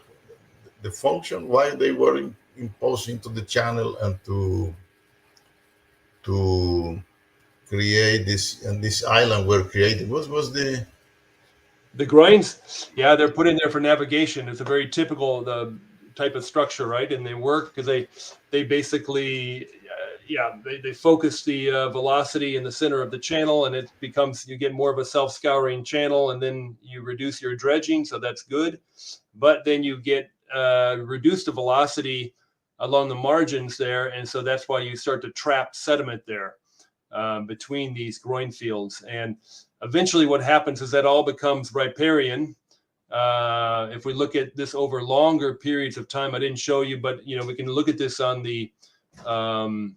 Speaker 1: the function, why they were imposed into the channel, and to create this, and this island were created? What was the
Speaker 2: groins? Yeah, they're put in there for navigation. It's a very typical type of structure, right? And they work because they basically they focus the velocity in the center of the channel, and it becomes, you get more of a self-scouring channel, and then you reduce your dredging, so that's good. But then you get reduced the velocity along the margins there, and so that's why you start to trap sediment there between these groin fields. And eventually what happens is that all becomes riparian. If we look at this over longer periods of time, I didn't show you, but we can look at this on the Rhine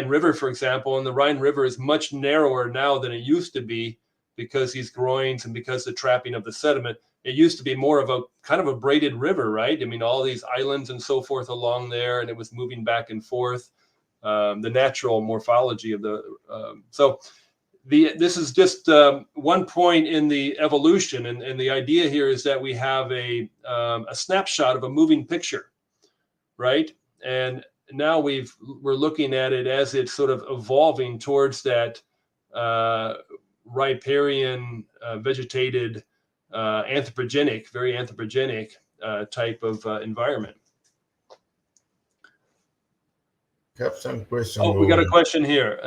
Speaker 2: River, for example. And the Rhine River is much narrower now than it used to be, because these groins and because the trapping of the sediment. It used to be more of a kind of a braided river, right? I mean, all these islands and so forth along there, and it was moving back and forth. The natural morphology of the so this is just one point in the evolution, and the idea here is that we have a snapshot of a moving picture, right? And now we're looking at it as it's sort of evolving towards that riparian, vegetated, anthropogenic, very anthropogenic type of environment.
Speaker 1: Have some questions.
Speaker 2: Oh, we got a question here.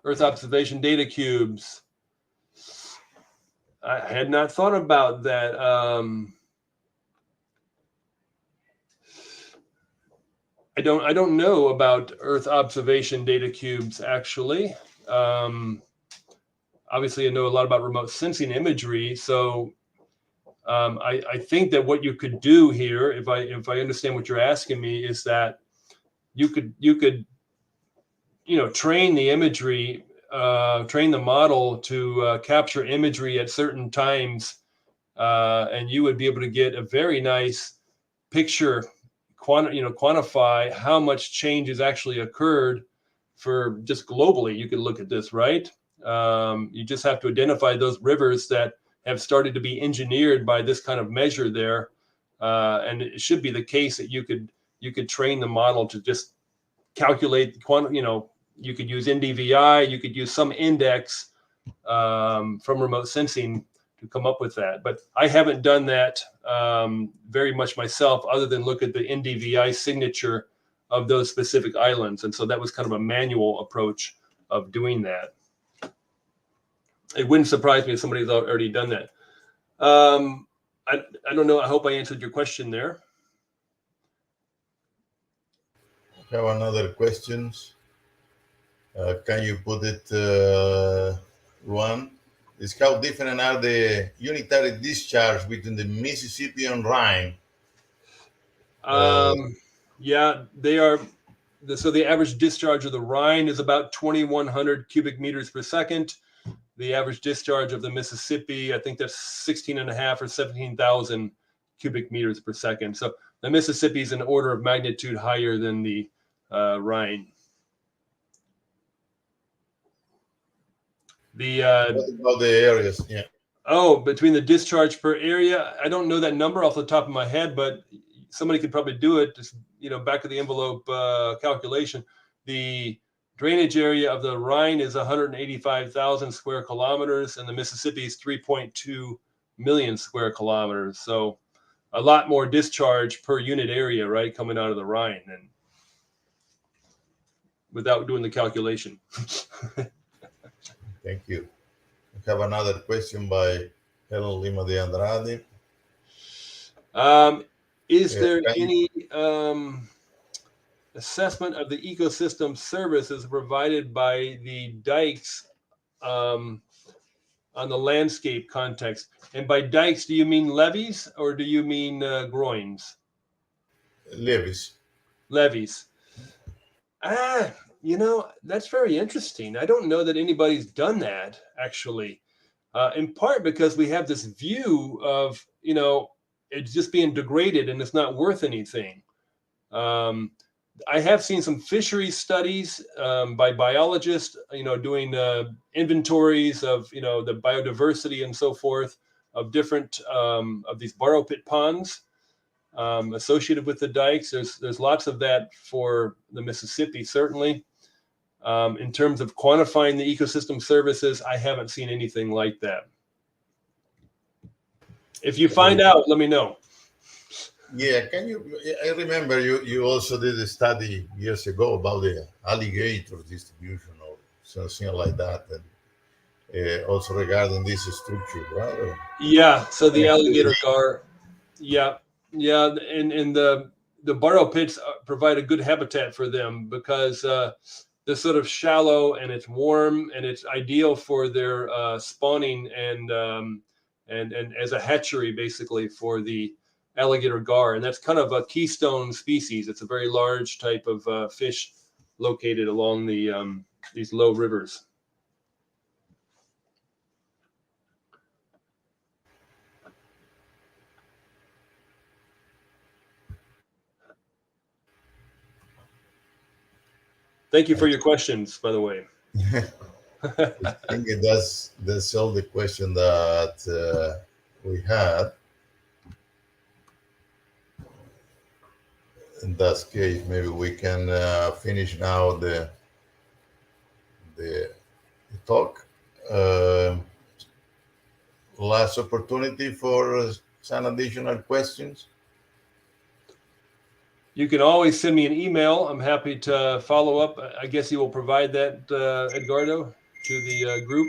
Speaker 2: Earth observation data cubes. I had not thought about that. I don't know about Earth observation data cubes, actually. Obviously, I know a lot about remote sensing imagery. So I think that what you could do here, if I understand what you're asking me, is that you could train the imagery, train the model to capture imagery at certain times, and you would be able to get a very nice picture, quantify how much change has actually occurred for just globally. You could look at this, right? You just have to identify those rivers that have started to be engineered by this kind of measure there, and it should be the case that you could train the model to just calculate you could use NDVI, you could use some index from remote sensing to come up with that. But I haven't done that very much myself, other than look at the NDVI signature of those specific islands. And so that was kind of a manual approach of doing that. It wouldn't surprise me if somebody's already done that. I don't know. I hope I answered your question there.
Speaker 1: I have another questions. Can you put it one? Is how different are the unitary discharge between the Mississippi and Rhine?
Speaker 2: Yeah, they are. So the average discharge of the Rhine is about 2,100 cubic meters per second. The average discharge of the Mississippi, I think that's 16.5 or 17,000 cubic meters per second. So the Mississippi is an order of magnitude higher than the Rhine. What
Speaker 1: about the areas? Yeah.
Speaker 2: Oh, between the discharge per area, I don't know that number off the top of my head, but somebody could probably do it. Just back of the envelope calculation. The drainage area of the Rhine is 185,000 square kilometers, and the Mississippi is 3.2 million square kilometers. So a lot more discharge per unit area, right, coming out of the Rhine, and without doing the calculation.
Speaker 1: Thank you. I have another question by Helen Lima de Andrade.
Speaker 2: Is there any assessment of the ecosystem services provided by the dikes on the landscape context? And by dikes, do you mean levees or do you mean groins?
Speaker 1: Levees.
Speaker 2: Levees. That's very interesting. I don't know that anybody's done that, actually, in part because we have this view of, it's just being degraded and it's not worth anything. I have seen some fisheries studies by biologists, doing inventories of, the biodiversity and so forth of different of these borrow pit ponds associated with the dikes. There's lots of that for the Mississippi, certainly. In terms of quantifying the ecosystem services, I haven't seen anything like that. If you find out, let me know.
Speaker 1: Yeah, I remember you also did a study years ago about the alligator distribution or something like that, and also regarding this structure, right?
Speaker 2: Yeah, so the alligator gar, yeah, and the borrow pits provide a good habitat for them because they're sort of shallow and it's warm and it's ideal for their spawning and as a hatchery basically for the alligator gar, and that's kind of a keystone species. It's a very large type of fish located along the these low rivers. Thank you for your questions, by the way.
Speaker 1: I think that's all the question that we had. In that case, maybe we can finish now the talk. Last opportunity for some additional questions.
Speaker 2: You can always send me an email. I'm happy to follow up. I guess you will provide that, Edgardo, to the group.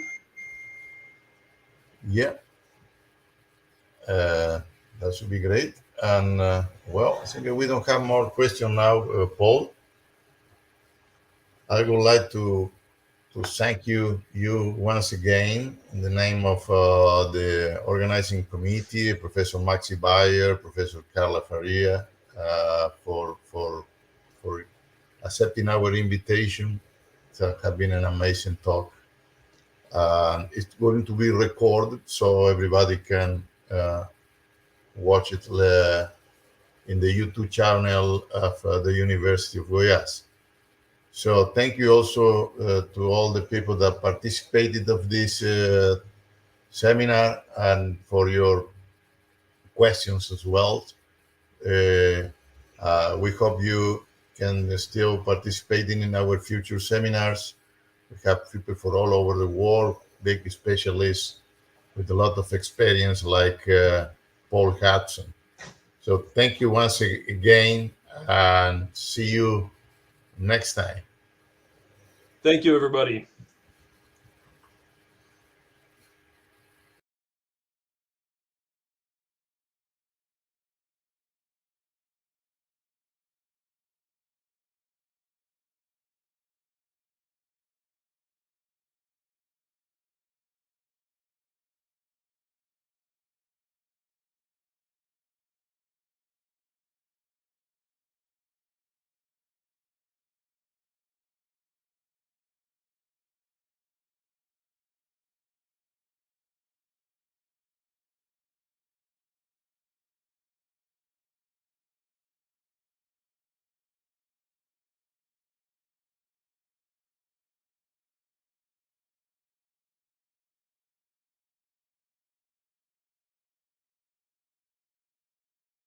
Speaker 1: Yeah, that should be great. And well, I think we don't have more questions now, Paul. I would like to thank you once again in the name of the organizing committee, Professor Maxi Bayer, Professor Carla Faria, for accepting our invitation. It has been an amazing talk. It's going to be recorded so everybody can watch it in the YouTube channel of the University of Goiás. So thank you also to all the people that participated of this seminar and for your questions as well. We hope you can still participate in our future seminars. We have people from all over the world, big specialists with a lot of experience like Paul Hudson. So thank you once again and see you next time.
Speaker 2: Thank you, everybody.